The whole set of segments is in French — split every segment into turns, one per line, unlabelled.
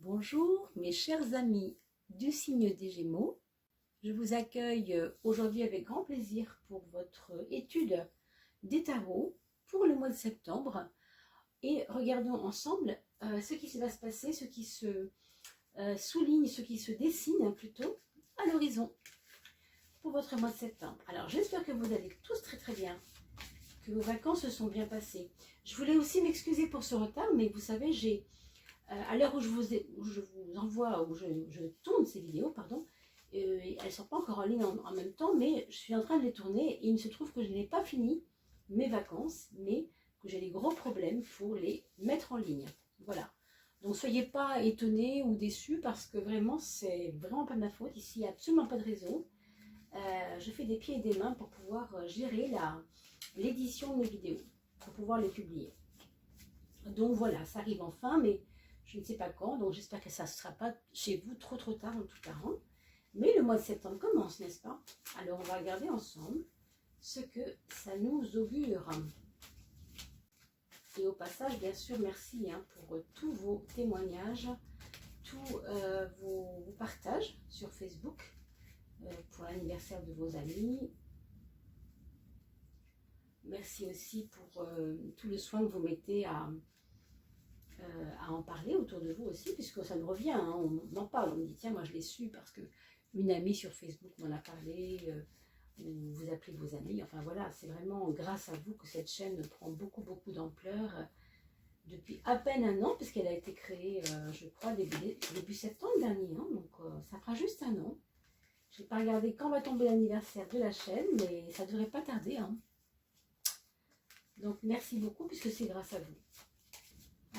Bonjour mes chers amis du signe des Gémeaux, je vous accueille aujourd'hui avec grand plaisir pour votre étude des tarots pour le mois de septembre et regardons ensemble ce qui va se passer, ce qui se souligne, ce qui se dessine plutôt à l'horizon pour votre mois de septembre. Alors j'espère que vous allez tous très bien, que vos vacances se sont bien passées. Je voulais aussi m'excuser pour ce retard, mais vous savez, j'ai à l'heure où je vous envoie, où je tourne ces vidéos, pardon, elles ne sont pas encore en ligne en même temps, mais je suis en train de les tourner et il se trouve que je n'ai pas fini mes vacances, mais que j'ai des gros problèmes pour les mettre en ligne. Voilà. Donc soyez pas étonnés ou déçus parce que vraiment, c'est vraiment pas de ma faute. Ici, il n'y a absolument pas de réseau. Je fais des pieds et des mains pour pouvoir gérer l'édition de mes vidéos, pour pouvoir les publier. Donc voilà, ça arrive enfin, mais je ne sais pas quand, donc j'espère que ça ne sera pas chez vous trop tard en tout cas. Hein. Mais le mois de septembre commence, n'est-ce pas? Alors on va regarder ensemble ce que ça nous augure. Et au passage, bien sûr, merci pour tous vos témoignages, tous vos partages sur Facebook pour l'anniversaire de vos amis. Merci aussi pour tout le soin que vous mettez à en parler autour de vous aussi, puisque ça nous revient, hein, on en parle, on me dit tiens moi je l'ai su parce que une amie sur Facebook m'en a parlé, ou vous appelez vos amis, enfin voilà, c'est vraiment grâce à vous que cette chaîne prend beaucoup d'ampleur depuis à peine un an, puisqu'elle a été créée je crois début septembre dernier, hein, donc ça fera juste un an. Je n'ai pas regardé quand va tomber l'anniversaire de la chaîne, mais ça ne devrait pas tarder, hein. Donc merci beaucoup puisque c'est grâce à vous.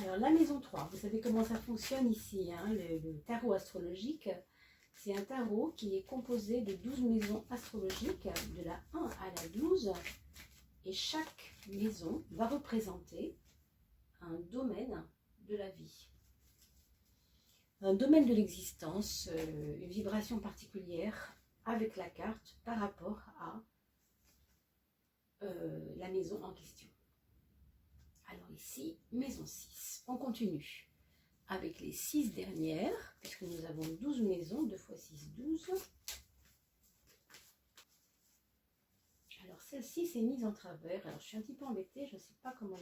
Alors la maison 3, vous savez comment ça fonctionne ici, hein, le tarot astrologique. C'est un tarot qui est composé de 12 maisons astrologiques, de la 1 à la 12. Et chaque maison va représenter un domaine de la vie. Un domaine de l'existence, une vibration particulière avec la carte par rapport à la maison en question. Alors ici, maison 6. On continue avec les 6 dernières, puisque nous avons 12 maisons, 2 x 6, 12. Alors celle-ci s'est mise en travers. Alors je suis un petit peu embêtée, je ne sais pas comment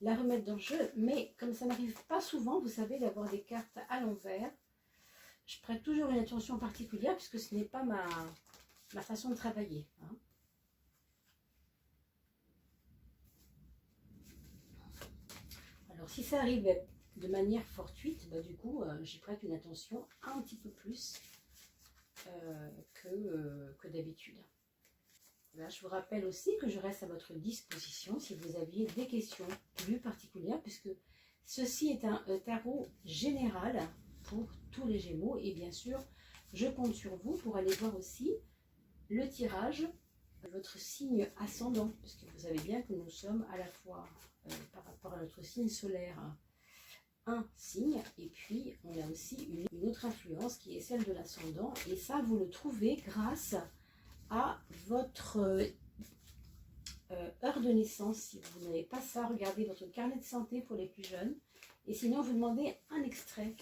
la remettre dans le jeu, mais comme ça n'arrive pas souvent, vous savez, d'avoir des cartes à l'envers, je prête toujours une attention particulière, puisque ce n'est pas ma façon de travailler, hein. Alors si ça arrive de manière fortuite, bah, du coup j'y prête une attention un petit peu plus que d'habitude. Voilà, je vous rappelle aussi que je reste à votre disposition si vous aviez des questions plus particulières, puisque ceci est un tarot général pour tous les Gémeaux, et bien sûr je compte sur vous pour aller voir aussi le tirage de votre signe ascendant, parce que vous savez bien que nous sommes à la fois par rapport à notre signe solaire un signe, et puis on a aussi une autre influence qui est celle de l'ascendant, et ça vous le trouvez grâce à votre heure de naissance. Si vous n'avez pas ça, regardez votre carnet de santé pour les plus jeunes, et sinon vous demandez un extrait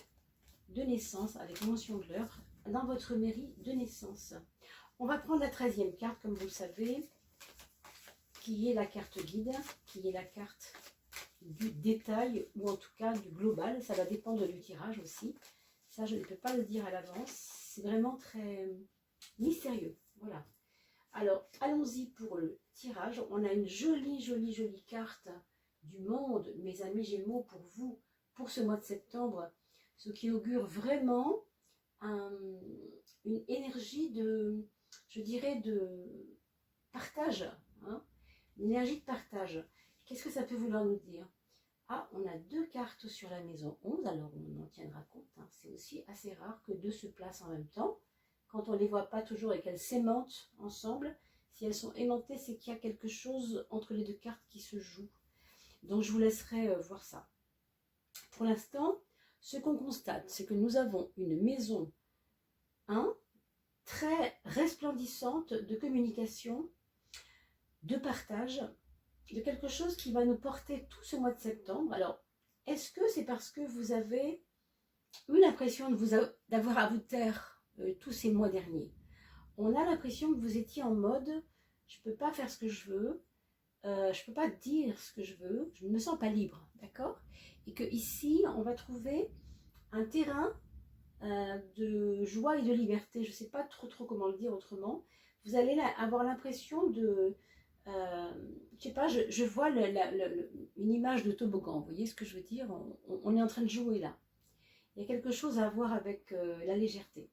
de naissance avec mention de l'heure dans votre mairie de naissance. On va prendre la 13e carte, comme vous le savez, qui est la carte guide, qui est la carte du détail, ou en tout cas du global. Ça va dépendre du tirage aussi. Ça, je ne peux pas le dire à l'avance. C'est vraiment très mystérieux. Voilà. Alors, allons-y pour le tirage. On a une jolie carte du monde, mes amis Gémeaux, pour vous, pour ce mois de septembre. Ce qui augure vraiment une énergie de, je dirais, de partage, hein, une énergie de partage. Qu'est-ce que ça peut vouloir nous dire? Ah, on a 2 cartes sur la maison 11, alors on en tiendra compte, hein. C'est aussi assez rare que 2 se placent en même temps. Quand on ne les voit pas toujours et qu'elles s'aimantent ensemble, si elles sont aimantées, c'est qu'il y a quelque chose entre les 2 cartes qui se joue. Donc je vous laisserai voir ça. Pour l'instant, ce qu'on constate, c'est que nous avons une maison 1 très resplendissante de communication, de partage, de quelque chose qui va nous porter tout ce mois de septembre. Alors, est-ce que c'est parce que vous avez eu l'impression d'avoir à vous taire tous ces mois derniers. On a l'impression que vous étiez en mode, je ne peux pas faire ce que je veux, je ne peux pas dire ce que je veux, je ne me sens pas libre, d'accord? Et que ici, on va trouver un terrain de joie et de liberté. Je ne sais pas trop comment le dire autrement. Vous allez avoir l'impression de... je sais pas, je vois une image de toboggan, vous voyez ce que je veux dire? On est en train de jouer là. Il y a quelque chose à voir avec la légèreté.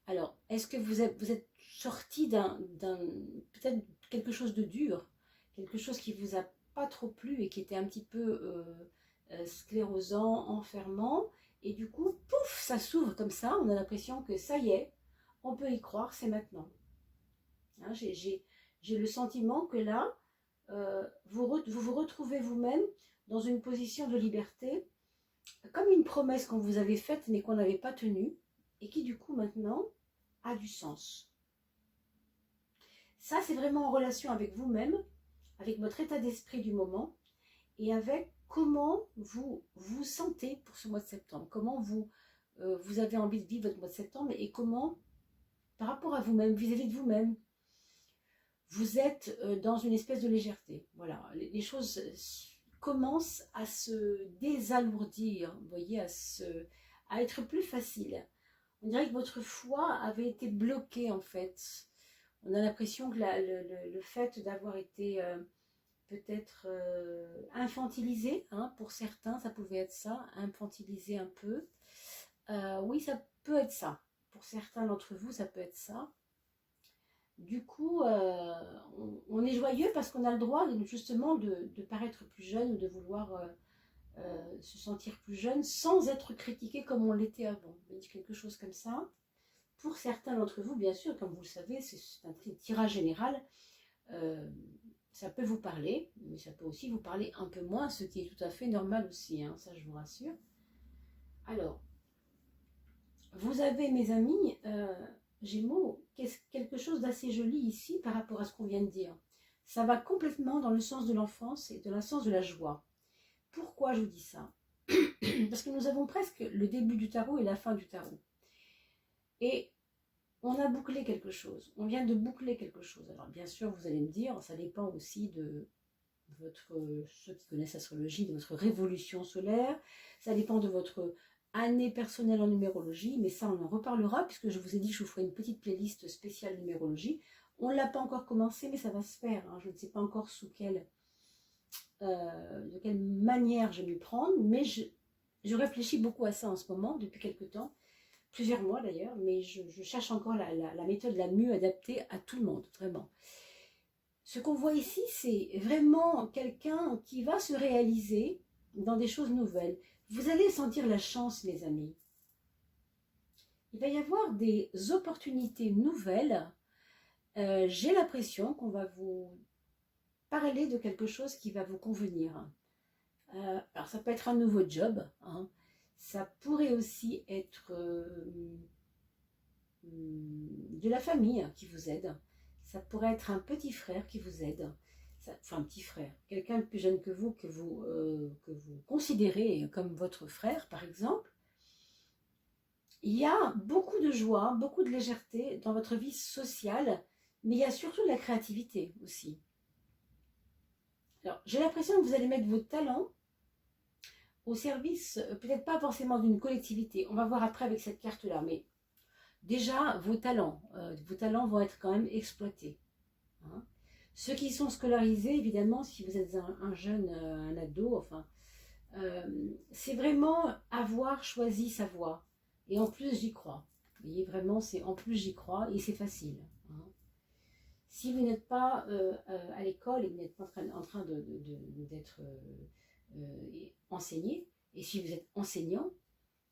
Alors, est-ce que vous êtes sorti peut-être quelque chose de dur, quelque chose qui vous a pas trop plu et qui était un petit peu sclérosant, enfermant, et du coup, pouf, ça s'ouvre comme ça, on a l'impression que ça y est, on peut y croire, c'est maintenant. Hein, j'ai le sentiment que là, vous vous retrouvez vous-même dans une position de liberté, comme une promesse qu'on vous avait faite mais qu'on n'avait pas tenue, et qui du coup maintenant a du sens. Ça, c'est vraiment en relation avec vous-même, avec votre état d'esprit du moment, et avec comment vous vous sentez pour ce mois de septembre, comment vous avez envie de vivre votre mois de septembre, et comment, par rapport à vous-même, vis-à-vis de vous-même, vous êtes dans une espèce de légèreté. Voilà, les choses commencent à se désalourdir, vous voyez, à être plus faciles. On dirait que votre foi avait été bloquée en fait. On a l'impression que le fait d'avoir été peut-être infantilisé, hein, pour certains, ça pouvait être ça, infantilisé un peu. Oui, ça peut être ça. Pour certains d'entre vous, ça peut être ça. Du coup, on est joyeux parce qu'on a le droit justement de paraître plus jeune ou de vouloir se sentir plus jeune sans être critiqué comme on l'était avant. Vous voyez, quelque chose comme ça. Pour certains d'entre vous, bien sûr, comme vous le savez, c'est un tirage général. Ça peut vous parler, mais ça peut aussi vous parler un peu moins, ce qui est tout à fait normal aussi, hein, ça je vous rassure. Alors, vous avez, mes amis, Gémeaux, quelque chose d'assez joli ici par rapport à ce qu'on vient de dire. Ça va complètement dans le sens de l'enfance et dans le sens de la joie. Pourquoi je vous dis ça? Parce que nous avons presque le début du tarot et la fin du tarot. Et on a bouclé quelque chose. On vient de boucler quelque chose. Alors bien sûr, vous allez me dire, ça dépend aussi de ceux qui connaissent l'astrologie, de votre révolution solaire. Ça dépend de votre année personnelle en numérologie. Mais ça, on en reparlera puisque je vous ai dit que je vous ferai une petite playlist spéciale numérologie. On ne l'a pas encore commencé, mais ça va se faire. Hein. Je ne sais pas encore de quelle manière je vais m'y prendre, mais je réfléchis beaucoup à ça en ce moment, depuis quelques temps, plusieurs mois d'ailleurs, mais je cherche encore la méthode la mieux adaptée à tout le monde, vraiment. Ce qu'on voit ici, c'est vraiment quelqu'un qui va se réaliser dans des choses nouvelles. Vous allez sentir la chance, mes amis. Il va y avoir des opportunités nouvelles. J'ai l'impression qu'on va vous parler de quelque chose qui va vous convenir. Alors ça peut être un nouveau job, hein. Ça pourrait aussi être de la famille qui vous aide, ça pourrait être un petit frère qui vous aide, enfin un petit frère, quelqu'un de plus jeune que vous considérez comme votre frère par exemple. Il y a beaucoup de joie, beaucoup de légèreté dans votre vie sociale, mais il y a surtout de la créativité aussi. Alors, j'ai l'impression que vous allez mettre vos talents au service, peut-être pas forcément d'une collectivité. On va voir après avec cette carte-là, mais déjà, vos talents vont être quand même exploités. Hein. Ceux qui sont scolarisés, évidemment, si vous êtes un jeune, un ado, enfin, c'est vraiment avoir choisi sa voie. Et en plus, j'y crois. Vous voyez, vraiment, c'est en plus, j'y crois et c'est facile. Hein. Si vous n'êtes pas à l'école et que vous n'êtes pas en train d'être enseigné, et si vous êtes enseignant,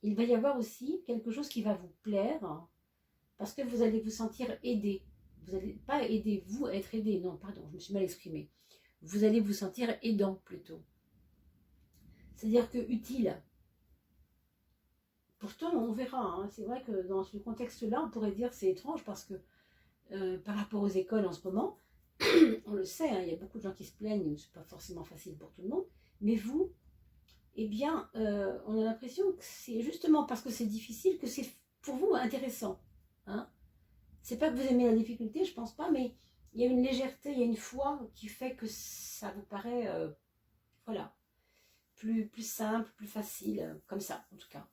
il va y avoir aussi quelque chose qui va vous plaire parce que vous allez vous sentir aidé. Vous n'allez pas aider vous à être aidé, non, pardon, je me suis mal exprimée. Vous allez vous sentir aidant plutôt. C'est-à-dire que utile. Pourtant, on verra. Hein. C'est vrai que dans ce contexte-là, on pourrait dire c'est étrange parce que par rapport aux écoles en ce moment, on le sait, hein, il y a beaucoup de gens qui se plaignent, c'est pas forcément facile pour tout le monde, mais vous eh bien, on a l'impression que c'est justement parce que c'est difficile que c'est pour vous intéressant. Hein. C'est pas que vous aimez la difficulté, je pense pas, mais il y a une légèreté, il y a une foi qui fait que ça vous paraît, voilà, plus simple, plus facile, comme ça, en tout cas.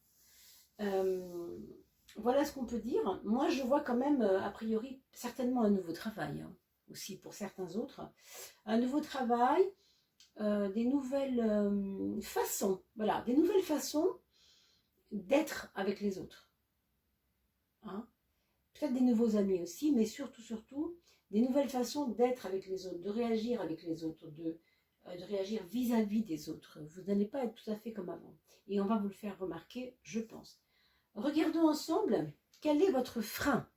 Voilà ce qu'on peut dire. Moi, je vois quand même, a priori, certainement un nouveau travail, hein, aussi pour certains autres. Un nouveau travail, des nouvelles façons, voilà, des nouvelles façons d'être avec les autres. Hein. Peut-être des nouveaux amis aussi, mais surtout, des nouvelles façons d'être avec les autres, de réagir avec les autres, de réagir vis-à-vis des autres. Vous n'allez pas être tout à fait comme avant. Et on va vous le faire remarquer, je pense. Regardons ensemble quel est votre frein.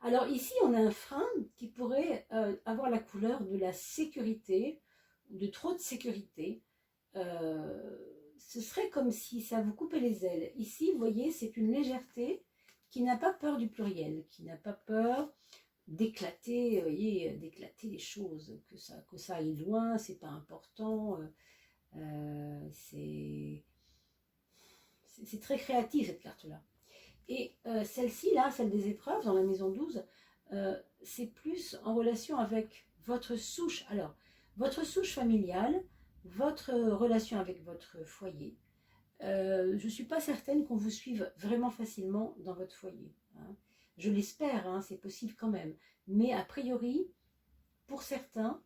Alors ici, on a un frein qui pourrait avoir la couleur de la sécurité, de trop de sécurité. Ce serait comme si ça vous coupait les ailes. Ici, vous voyez, c'est une légèreté qui n'a pas peur du pluriel, qui n'a pas peur d'éclater, voyez, d'éclater les choses, que ça aille loin, c'est pas important, c'est très créatif cette carte-là. Et celle-ci, là, celle des épreuves, dans la maison 12, c'est plus en relation avec votre souche. Alors, votre souche familiale, votre relation avec votre foyer. Je ne suis pas certaine qu'on vous suive vraiment facilement dans votre foyer. Hein. Je l'espère, hein, c'est possible quand même. Mais a priori, pour certains,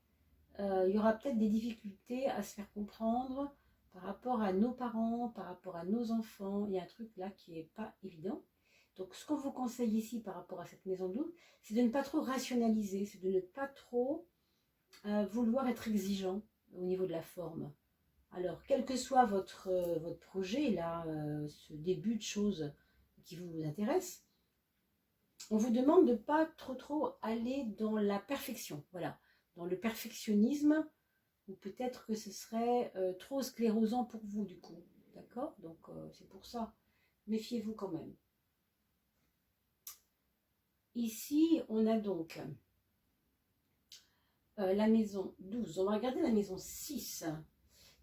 il y aura peut-être des difficultés à se faire comprendre par rapport à nos parents, par rapport à nos enfants. Il y a un truc là qui n'est pas évident. Donc ce qu'on vous conseille ici par rapport à cette maison d'eau, c'est de ne pas trop rationaliser, c'est de ne pas trop vouloir être exigeant au niveau de la forme. Alors, quel que soit votre projet, là, ce début de choses qui vous intéresse, on vous demande de ne pas trop aller dans la perfection, voilà, dans le perfectionnisme, ou peut-être que ce serait trop sclérosant pour vous, du coup, d'accord? Donc, c'est pour ça, méfiez-vous quand même. Ici, on a donc la maison 12. On va regarder la maison 6,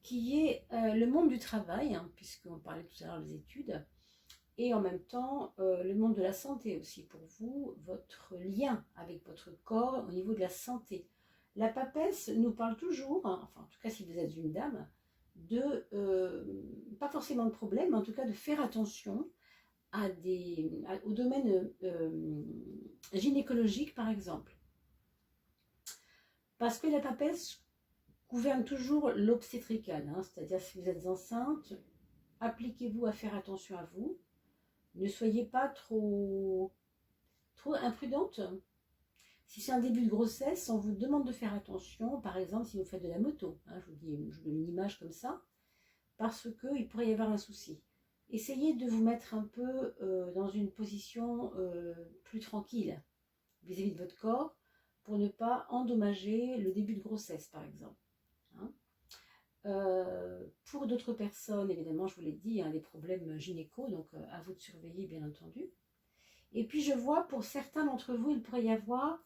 qui est le monde du travail, hein, puisqu'on parlait tout à l'heure des études, et en même temps le monde de la santé aussi pour vous, votre lien avec votre corps au niveau de la santé. La papesse nous parle toujours, hein, enfin en tout cas si vous êtes une dame, de, pas forcément de problème, mais en tout cas de faire attention au domaine gynécologique par exemple. Parce que la papesse gouverne toujours l'obstétrical, hein, c'est-à-dire si vous êtes enceinte, appliquez-vous à faire attention à vous. Ne soyez pas trop imprudente. Si c'est un début de grossesse, on vous demande de faire attention, par exemple si vous faites de la moto, hein, je vous donne une image comme ça, parce qu'il pourrait y avoir un souci. Essayez de vous mettre un peu dans une position plus tranquille vis-à-vis de votre corps pour ne pas endommager le début de grossesse, par exemple. Hein. Pour d'autres personnes, évidemment, je vous l'ai dit, hein, des problèmes gynéco, donc à vous de surveiller, bien entendu. Et puis je vois, pour certains d'entre vous, il pourrait y avoir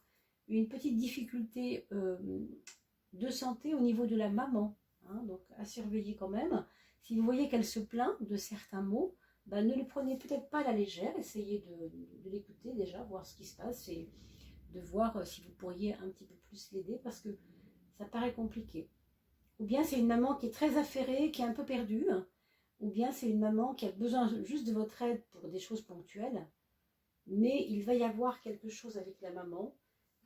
une petite difficulté de santé au niveau de la maman. Hein, donc à surveiller quand même. Si vous voyez qu'elle se plaint de certains mots, ben, ne le prenez peut-être pas à la légère. Essayez de l'écouter déjà, voir ce qui se passe et de voir si vous pourriez un petit peu plus l'aider parce que ça paraît compliqué. Ou bien c'est une maman qui est très affairée, qui est un peu perdue, ou bien c'est une maman qui a besoin juste de votre aide pour des choses ponctuelles, mais il va y avoir quelque chose avec la maman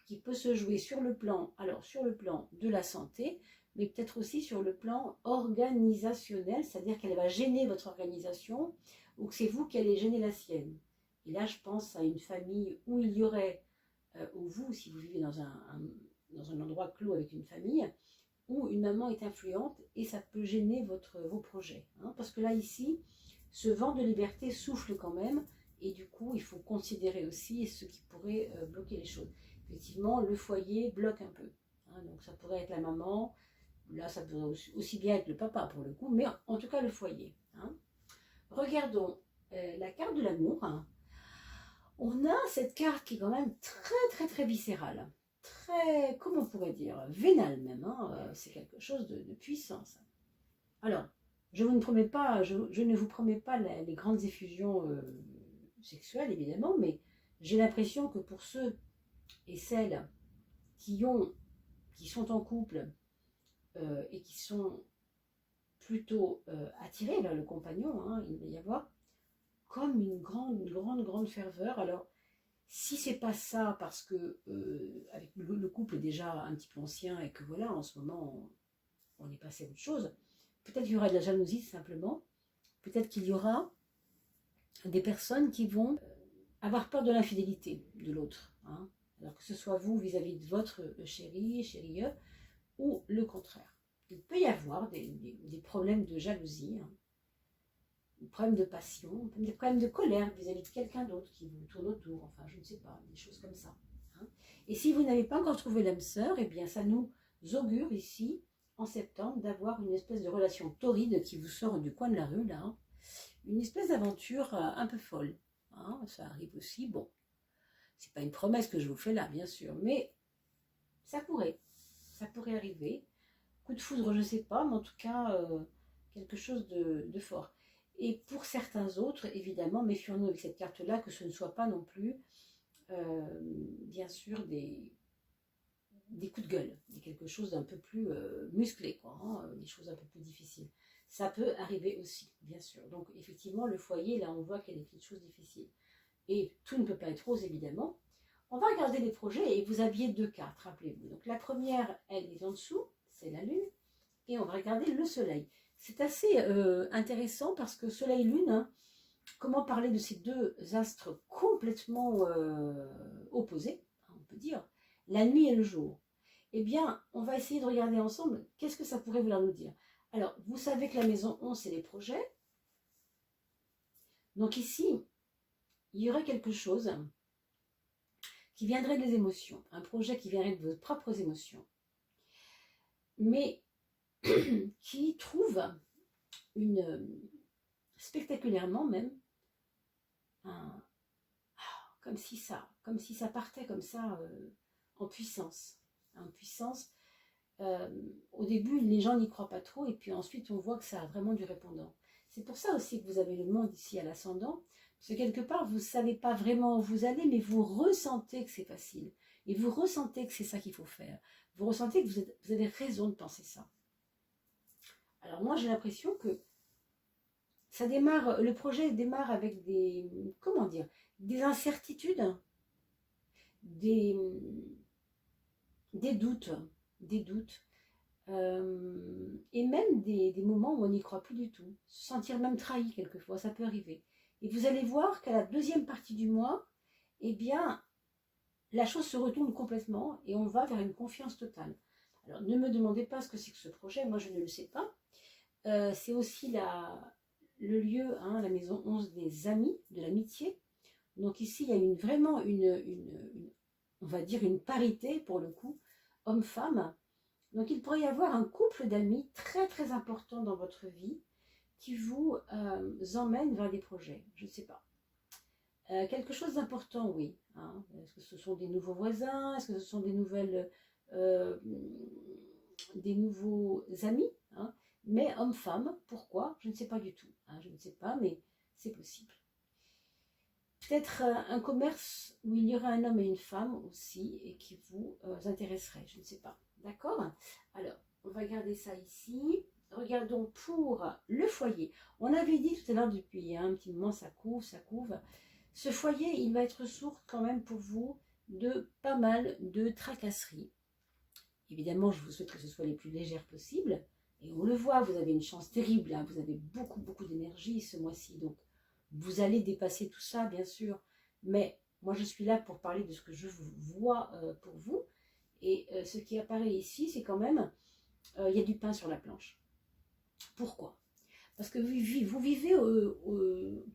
qui peut se jouer sur le plan de la santé, mais peut-être aussi sur le plan organisationnel, c'est-à-dire qu'elle va gêner votre organisation, ou que c'est vous qui allez gêner la sienne. Et là, je pense à une famille où il y aurait, ou vous, si vous vivez dans un endroit clos avec une famille, où une maman est influente et ça peut gêner vos projets. Hein, parce que là, ici, ce vent de liberté souffle quand même et du coup, il faut considérer aussi ce qui pourrait bloquer les choses. Effectivement, le foyer bloque un peu. Hein, donc, ça pourrait être la maman, là, ça pourrait aussi bien être le papa pour le coup, mais en tout cas, le foyer. Hein. Regardons la carte de l'amour. Hein. On a cette carte qui est quand même très viscérale. Très, comment on pourrait dire, vénal même, hein, c'est quelque chose de puissant ça. Alors, je ne vous promets pas les grandes effusions sexuelles, évidemment, mais j'ai l'impression que pour ceux et celles qui sont en couple et qui sont plutôt attirés vers le compagnon, hein, il va y avoir comme une grande ferveur. Alors, si c'est pas ça parce que avec le couple est déjà un petit peu ancien et que voilà, en ce moment, on est passé à autre chose, peut-être qu'il y aura de la jalousie simplement, peut-être qu'il y aura des personnes qui vont avoir peur de l'infidélité de l'autre, hein, alors que ce soit vous vis-à-vis de votre chérie, ou le contraire. Il peut y avoir des problèmes de jalousie, hein, des problèmes de passion, des problèmes de colère vis-à-vis de quelqu'un d'autre qui vous tourne autour, enfin je ne sais pas, des choses comme ça, hein. Et si vous n'avez pas encore trouvé l'âme sœur, eh bien ça nous augure ici, en septembre, d'avoir une espèce de relation torride qui vous sort du coin de la rue, là, hein. Une espèce d'aventure un peu folle, hein. Ça arrive aussi, bon, c'est pas une promesse que je vous fais là, bien sûr, mais ça pourrait arriver. Coup de foudre, je ne sais pas, mais en tout cas, quelque chose de fort. Et pour certains autres, évidemment, méfions-nous avec cette carte-là, que ce ne soit pas non plus, bien sûr, des coups de gueule, quelque chose d'un peu plus musclé, quoi, hein, des choses un peu plus difficiles. Ça peut arriver aussi, bien sûr. Donc, effectivement, le foyer, là, on voit qu'il y a des petites choses difficiles. Et tout ne peut pas être rose, évidemment. On va regarder les projets et vous aviez deux cartes, rappelez-vous. Donc, la première, elle est en dessous, c'est la Lune. Et on va regarder le Soleil. C'est assez intéressant parce que Soleil-Lune, hein, comment parler de ces deux astres complètement opposés, on peut dire, la nuit et le jour. Eh bien, on va essayer de regarder ensemble qu'est-ce que ça pourrait vouloir nous dire. Alors, vous savez que la maison 11, c'est les projets. Donc ici, il y aurait quelque chose qui viendrait des émotions, un projet qui viendrait de vos propres émotions, mais qui trouve spectaculairement même, comme si ça partait comme ça en puissance. Au début, les gens n'y croient pas trop, et puis ensuite, on voit que ça a vraiment du répondant. C'est pour ça aussi que vous avez le monde ici à l'ascendant, parce que quelque part, vous ne savez pas vraiment où vous allez, mais vous ressentez que c'est facile, et vous ressentez que c'est ça qu'il faut faire. Vous ressentez que vous avez raison de penser ça. Alors moi, j'ai l'impression que le projet démarre avec des incertitudes, des doutes, et même des moments où on n'y croit plus du tout, se sentir même trahi quelquefois, ça peut arriver. Et vous allez voir qu'à la deuxième partie du mois, eh bien, la chose se retourne complètement et on va vers une confiance totale. Alors, ne me demandez pas ce que c'est que ce projet, moi je ne le sais pas. C'est aussi le lieu, hein, la maison 11 des amis, de l'amitié. Donc ici, il y a vraiment on va dire une parité pour le coup, homme-femme. Donc il pourrait y avoir un couple d'amis très très important dans votre vie qui vous emmène vers des projets, je ne sais pas. Quelque chose d'important, oui, hein. Est-ce que ce sont des nouveaux voisins? Est-ce que ce sont des nouveaux amis, hein? Mais homme-femme, pourquoi? Je ne sais pas du tout, hein. Je ne sais pas, mais c'est possible. Peut-être un commerce où il y aurait un homme et une femme aussi et qui vous intéresserait, je ne sais pas. D'accord? Alors, on va garder ça ici. Regardons pour le foyer. On avait dit tout à l'heure depuis un petit moment, ça couve. Ce foyer, il va être source quand même pour vous de pas mal de tracasseries. Évidemment, je vous souhaite que ce soit les plus légères possibles. Et on le voit, vous avez une chance terrible, hein. Vous avez beaucoup d'énergie ce mois-ci. Donc, vous allez dépasser tout ça, bien sûr. Mais moi, je suis là pour parler de ce que je vois pour vous. Et ce qui apparaît ici, c'est quand même, il y a du pain sur la planche. Pourquoi? Parce que vous vivez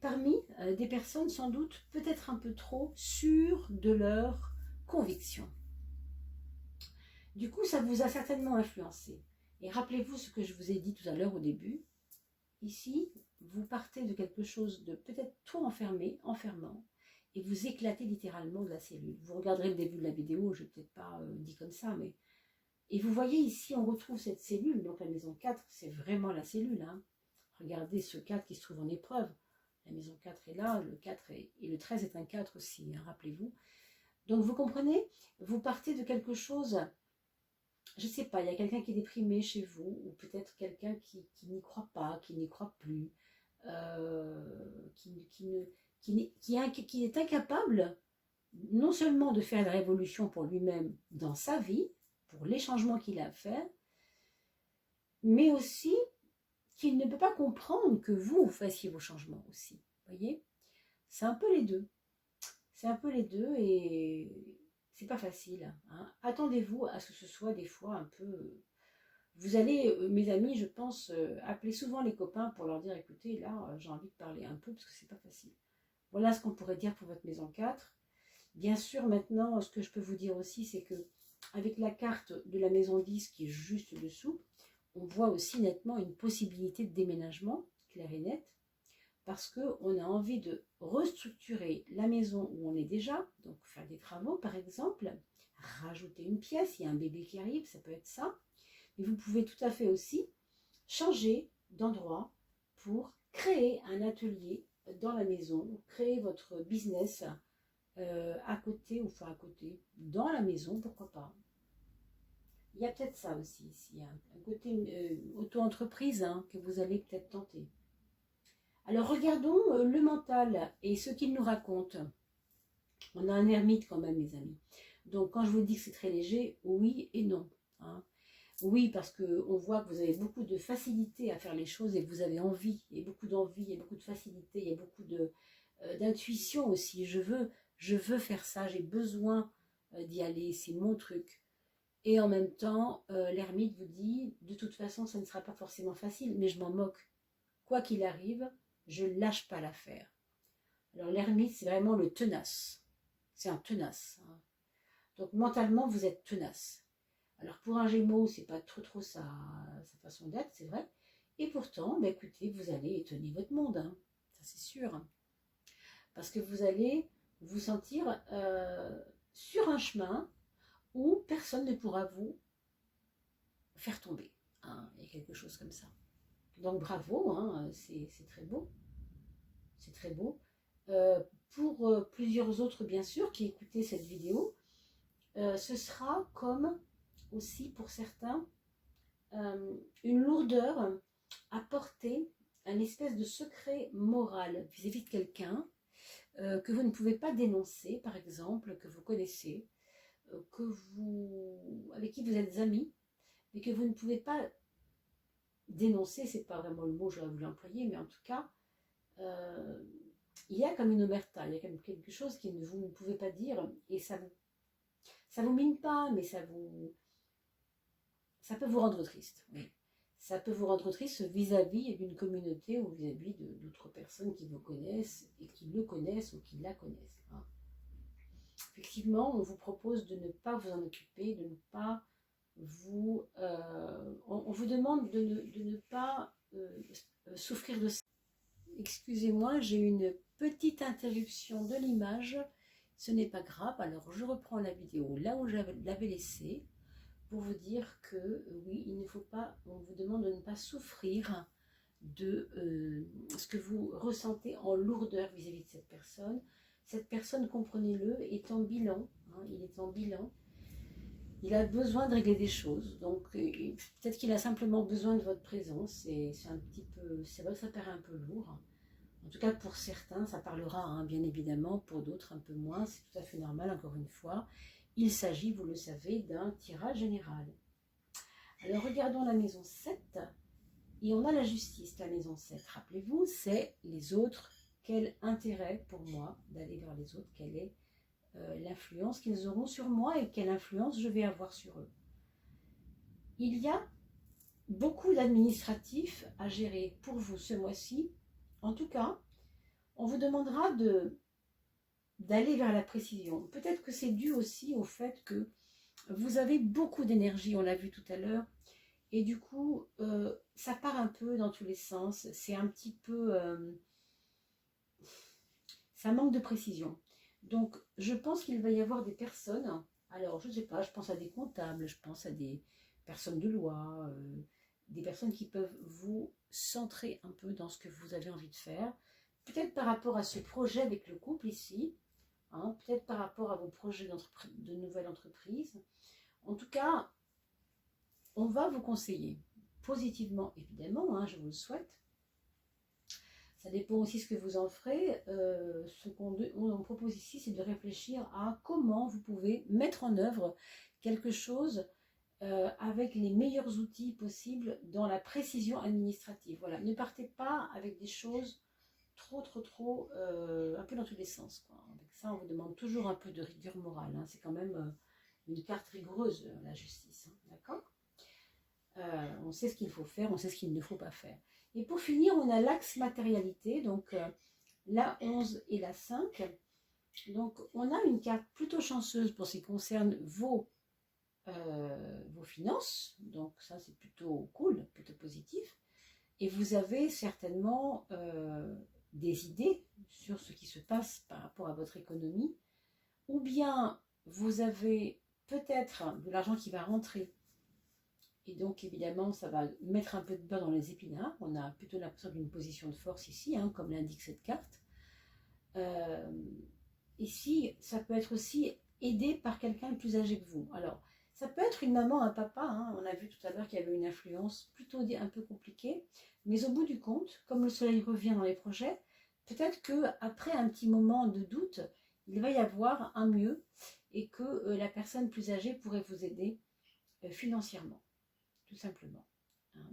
parmi des personnes sans doute peut-être un peu trop sûres de leurs convictions. Du coup, ça vous a certainement influencé. Et rappelez-vous ce que je vous ai dit tout à l'heure au début. Ici, vous partez de quelque chose de peut-être trop enfermant, et vous éclatez littéralement de la cellule. Vous regarderez le début de la vidéo, je ne l'ai peut-être pas dit comme ça, mais Et vous voyez ici, on retrouve cette cellule, donc la maison 4, c'est vraiment la cellule. Hein. Regardez ce 4 qui se trouve en épreuve. La maison 4 est là, le 4 est, et le 13 est un 4 aussi, hein, rappelez-vous. Donc vous comprenez, vous partez de quelque chose, je ne sais pas, il y a quelqu'un qui est déprimé chez vous, ou peut-être quelqu'un qui n'y croit pas, qui n'y croit plus, qui est incapable non seulement de faire la révolution pour lui-même dans sa vie, pour les changements qu'il a à faire, mais aussi qu'il ne peut pas comprendre que vous fassiez vos changements aussi. Vous voyez, c'est un peu les deux. C'est un peu les deux et c'est pas facile. Hein. Attendez-vous à ce que ce soit des fois un peu... Vous allez, mes amis, je pense, appeler souvent les copains pour leur dire, écoutez, là, j'ai envie de parler un peu parce que c'est pas facile. Voilà ce qu'on pourrait dire pour votre maison 4. Bien sûr, maintenant, ce que je peux vous dire aussi, c'est que avec la carte de la maison 10 qui est juste dessous, on voit aussi nettement une possibilité de déménagement, clair et net, parce qu'on a envie de restructurer la maison où on est déjà, donc faire des travaux par exemple, rajouter une pièce, il y a un bébé qui arrive, ça peut être ça, mais vous pouvez tout à fait aussi changer d'endroit pour créer un atelier dans la maison, créer votre business à côté, ou enfin à côté, dans la maison, pourquoi pas. Il y a peut-être ça aussi ici, un côté auto-entreprise hein, que vous allez peut-être tenter. Alors regardons le mental et ce qu'il nous raconte. On a un ermite quand même, mes amis. Donc quand je vous dis que c'est très léger, oui et non. Hein. Oui, parce qu'on voit que vous avez beaucoup de facilité à faire les choses et que vous avez envie, et beaucoup d'envie, et beaucoup de facilité, il y a beaucoup d'intuition aussi. Je veux faire ça, j'ai besoin d'y aller, c'est mon truc. Et en même temps, l'ermite vous dit, de toute façon, ça ne sera pas forcément facile, mais je m'en moque. Quoi qu'il arrive, je ne lâche pas l'affaire. Alors l'ermite, c'est vraiment le tenace. C'est un tenace. Hein. Donc mentalement, vous êtes tenace. Alors pour un Gémeaux, c'est pas trop sa façon d'être, c'est vrai. Et pourtant, bah, écoutez, vous allez étonner votre monde. Hein. Ça c'est sûr. Parce que vous allez vous sentir sur un chemin où personne ne pourra vous faire tomber. Hein. Il y a quelque chose comme ça. Donc bravo, hein, c'est très beau. C'est très beau. Pour plusieurs autres, bien sûr, qui écoutaient cette vidéo, ce sera comme aussi pour certains une lourdeur à porter, un espèce de secret moral vis-à-vis de quelqu'un que vous ne pouvez pas dénoncer, par exemple, que vous connaissez, avec qui vous êtes amis, mais que vous ne pouvez pas dénoncer, c'est pas vraiment le mot que j'aurais voulu employer, mais en tout cas, il y a comme une omerta, il y a comme quelque chose que vous ne pouvez pas dire, et ça vous mine pas, mais ça peut vous rendre triste. Oui. Ça peut vous rendre triste vis-à-vis d'une communauté ou vis-à-vis d'autres personnes qui vous connaissent et qui le connaissent ou qui la connaissent. Hein. Effectivement, on vous propose de ne pas vous en occuper, de ne pas vous... on vous demande de ne pas souffrir de ça. Excusez-moi, j'ai une petite interruption de l'image. Ce n'est pas grave, alors je reprends la vidéo là où je l'avais laissée pour vous dire que oui, il ne faut pas, on vous demande de ne pas souffrir de ce que vous ressentez en lourdeur vis-à-vis de cette personne. Cette personne, comprenez-le, est en bilan, hein, il est en bilan. Il a besoin de régler des choses, donc peut-être qu'il a simplement besoin de votre présence, c'est un petit peu, c'est vrai que ça paraît un peu lourd. En tout cas, pour certains, ça parlera, hein, bien évidemment, pour d'autres un peu moins, c'est tout à fait normal, encore une fois. Il s'agit, vous le savez, d'un tirage général. Alors, regardons la maison 7, et on a la justice, la maison 7. Rappelez-vous, c'est les autres. Quel intérêt pour moi d'aller vers les autres? Quelle est l'influence qu'ils auront sur moi et quelle influence je vais avoir sur eux? Il y a beaucoup d'administratifs à gérer pour vous ce mois-ci. En tout cas, on vous demandera d'aller vers la précision. Peut-être que c'est dû aussi au fait que vous avez beaucoup d'énergie, on l'a vu tout à l'heure, et du coup, ça part un peu dans tous les sens. C'est un petit peu... ça manque de précision. Donc, je pense qu'il va y avoir des personnes Alors, je ne sais pas, je pense à des comptables, je pense à des personnes de loi, des personnes qui peuvent vous centrer un peu dans ce que vous avez envie de faire. Peut-être par rapport à ce projet avec le couple ici, hein, peut-être par rapport à vos projets de nouvelle entreprise. En tout cas, on va vous conseiller, positivement évidemment, hein, je vous le souhaite. Ça dépend aussi ce que vous en ferez. Ce qu'on propose ici, c'est de réfléchir à comment vous pouvez mettre en œuvre quelque chose avec les meilleurs outils possibles dans la précision administrative. Voilà, ne partez pas avec des choses trop, un peu dans tous les sens, quoi. Avec ça, on vous demande toujours un peu de rigueur morale, hein. C'est quand même une carte rigoureuse, la justice, hein, d'accord. On sait ce qu'il faut faire, on sait ce qu'il ne faut pas faire. Et pour finir, on a l'axe matérialité, donc la 11 et la 5. Donc, on a une carte plutôt chanceuse pour ce qui concerne vos finances. Donc, ça, c'est plutôt cool, plutôt positif. Et vous avez certainement des idées sur ce qui se passe par rapport à votre économie. Ou bien, vous avez peut-être de l'argent qui va rentrer. Et donc, évidemment, ça va mettre un peu de beurre dans les épinards. On a plutôt l'impression d'une position de force ici, hein, comme l'indique cette carte. Ici, ça peut être aussi aidé par quelqu'un de plus âgé que vous. Alors, ça peut être une maman, un papa. Hein. On a vu tout à l'heure qu'il y avait une influence plutôt un peu compliquée. Mais au bout du compte, comme le soleil revient dans les projets, peut-être qu'après un petit moment de doute, il va y avoir un mieux et que la personne plus âgée pourrait vous aider financièrement. Tout simplement. Hein.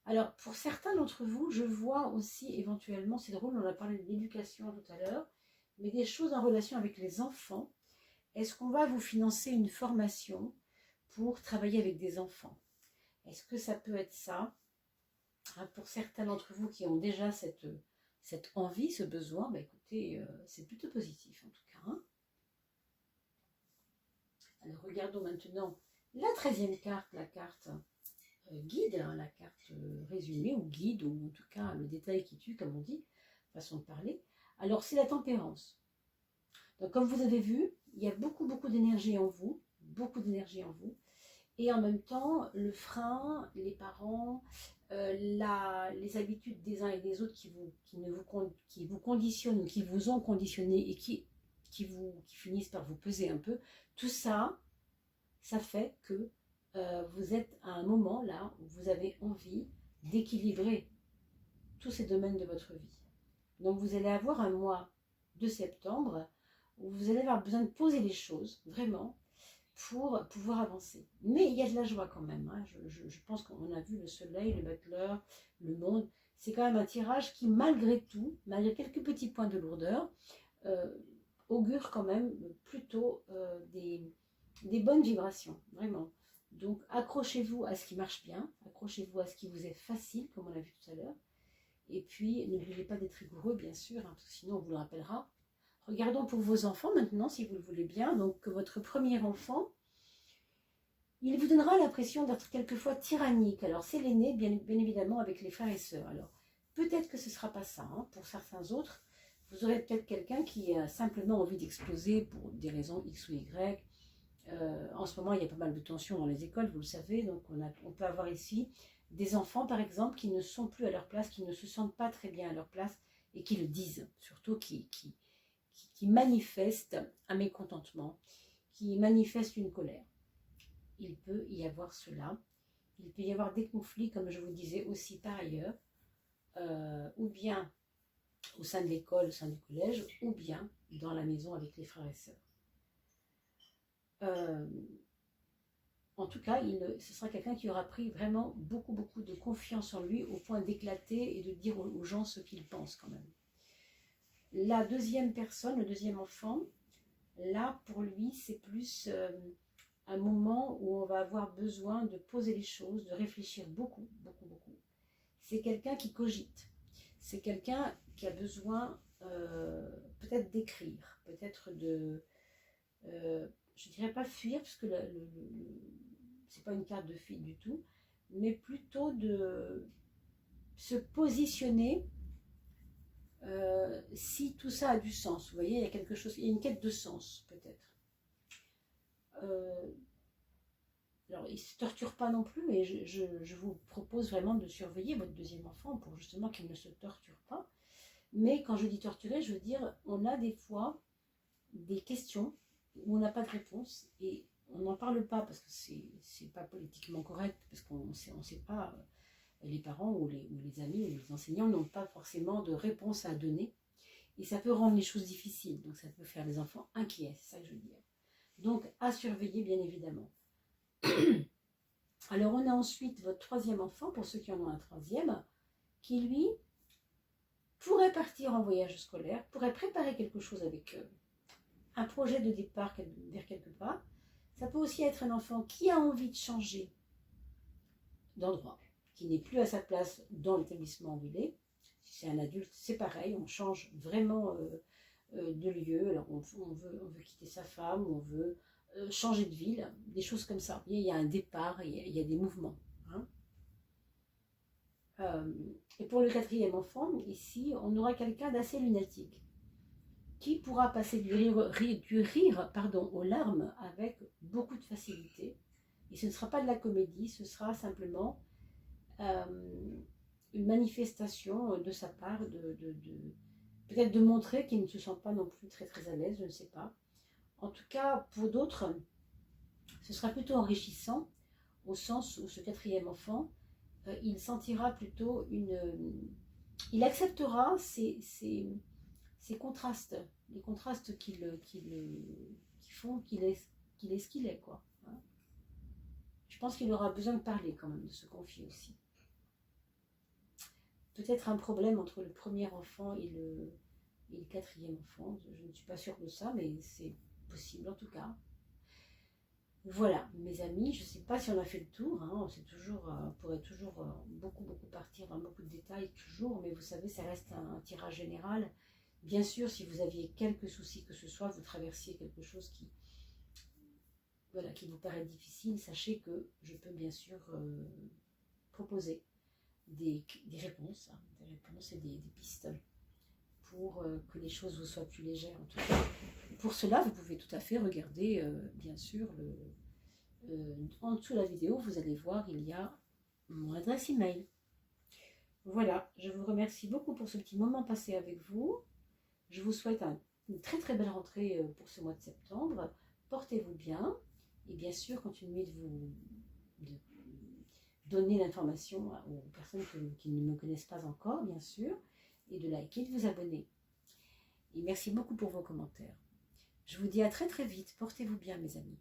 Alors, pour certains d'entre vous, je vois aussi éventuellement, c'est drôle, on a parlé de l'éducation tout à l'heure, mais des choses en relation avec les enfants. Est-ce qu'on va vous financer une formation pour travailler avec des enfants? Est-ce que ça peut être ça? Hein, pour certains d'entre vous qui ont déjà cette envie, ce besoin, bah écoutez, c'est plutôt positif en tout cas. Hein. Alors, regardons maintenant la 13e carte, la carte guide, hein, la carte résumée ou guide, ou en tout cas le détail qui tue, comme on dit, façon de parler. Alors c'est la tempérance. Donc comme vous avez vu, il y a beaucoup d'énergie en vous, et en même temps le frein, les parents, les habitudes des uns et des autres qui vous conditionnent ou qui vous ont conditionné et qui finissent par vous peser un peu, tout ça, ça fait que vous êtes à un moment là où vous avez envie d'équilibrer tous ces domaines de votre vie. Donc vous allez avoir un mois de septembre où vous allez avoir besoin de poser les choses, vraiment, pour pouvoir avancer. Mais il y a de la joie quand même. Hein. Je pense qu'on a vu le soleil, le butler, le monde. C'est quand même un tirage qui, malgré tout, malgré quelques petits points de lourdeur, augure quand même plutôt des bonnes vibrations, vraiment. Donc accrochez-vous à ce qui marche bien, accrochez-vous à ce qui vous est facile, comme on l'a vu tout à l'heure. Et puis n'oubliez pas d'être rigoureux, bien sûr, hein, parce que sinon on vous le rappellera. Regardons pour vos enfants maintenant, si vous le voulez bien. Donc votre premier enfant, il vous donnera l'impression d'être quelquefois tyrannique. Alors c'est l'aîné, bien évidemment, avec les frères et sœurs. Alors peut-être que ce ne sera pas ça, hein. Pour certains autres, vous aurez peut-être quelqu'un qui a simplement envie d'exploser pour des raisons X ou Y. En ce moment, il y a pas mal de tensions dans les écoles, vous le savez, donc on peut avoir ici des enfants, par exemple, qui ne sont plus à leur place, qui ne se sentent pas très bien à leur place et qui le disent, surtout qui manifestent un mécontentement, qui manifestent une colère. Il peut y avoir cela. Il peut y avoir des conflits, comme je vous disais aussi par ailleurs, ou bien au sein de l'école, au sein du collège, ou bien dans la maison avec les frères et sœurs. En tout cas, ce sera quelqu'un qui aura pris vraiment beaucoup de confiance en lui au point d'éclater et de dire aux gens ce qu'il pense quand même. La deuxième personne, le deuxième enfant, là pour lui c'est plus un moment où on va avoir besoin de poser les choses, de réfléchir beaucoup. C'est quelqu'un qui cogite, c'est quelqu'un qui a besoin peut-être d'écrire, peut-être de... je ne dirais pas fuir, parce que c'est pas une carte de fuite du tout, mais plutôt de se positionner si tout ça a du sens. Vous voyez, il y a quelque chose, il y a une quête de sens peut-être. alors il ne se torture pas non plus, mais je vous propose vraiment de surveiller votre deuxième enfant pour justement qu'il ne se torture pas. Mais quand je dis torturer, je veux dire, on a des fois des questions où on n'a pas de réponse et on n'en parle pas parce que c'est pas politiquement correct, parce qu'on ne sait pas, les parents ou les amis ou les enseignants n'ont pas forcément de réponse à donner. Et ça peut rendre les choses difficiles, donc ça peut faire les enfants inquiets, c'est ça que je veux dire. Donc à surveiller bien évidemment. Alors on a ensuite votre troisième enfant, pour ceux qui en ont un troisième, qui lui pourrait partir en voyage scolaire, pourrait préparer quelque chose avec un projet de départ vers quelque part. Ça peut aussi être un enfant qui a envie de changer d'endroit, qui n'est plus à sa place dans l'établissement où il est. Si c'est un adulte, c'est pareil, on change vraiment de lieu. Alors on veut quitter sa femme, on veut changer de ville, des choses comme ça. Il y a un départ, il y a des mouvements. Hein. Et pour le quatrième enfant, ici, on aura quelqu'un d'assez lunatique qui pourra passer du rire aux larmes avec beaucoup de facilité. Et ce ne sera pas de la comédie, ce sera simplement une manifestation de sa part, peut-être de montrer qu'il ne se sent pas non plus très très à l'aise, je ne sais pas. En tout cas, pour d'autres, ce sera plutôt enrichissant, au sens où ce quatrième enfant, il sentira plutôt il acceptera ces contrastes, les contrastes qui font qu'il est ce qu'il est, quoi. Hein. Je pense qu'il aura besoin de parler quand même, de se confier aussi. Peut-être un problème entre le premier enfant et le quatrième enfant, je ne suis pas sûre de ça, mais c'est possible en tout cas. Voilà, mes amis, je ne sais pas si on a fait le tour, hein, c'est toujours, on pourrait toujours beaucoup partir dans beaucoup de détails, toujours, mais vous savez, ça reste un tirage général. Bien sûr, si vous aviez quelques soucis que ce soit, vous traversiez quelque chose qui vous paraît difficile, sachez que je peux bien sûr proposer des réponses, et des pistes pour que les choses vous soient plus légères. En tout cas, pour cela, vous pouvez tout à fait regarder, bien sûr, en dessous de la vidéo, vous allez voir, il y a mon adresse email. Voilà, je vous remercie beaucoup pour ce petit moment passé avec vous. Je vous souhaite une très très belle rentrée pour ce mois de septembre. Portez-vous bien et bien sûr, continuez de donner l'information aux personnes qui ne me connaissent pas encore, bien sûr, et de liker, de vous abonner. Et merci beaucoup pour vos commentaires. Je vous dis à très très vite. Portez-vous bien, mes amis.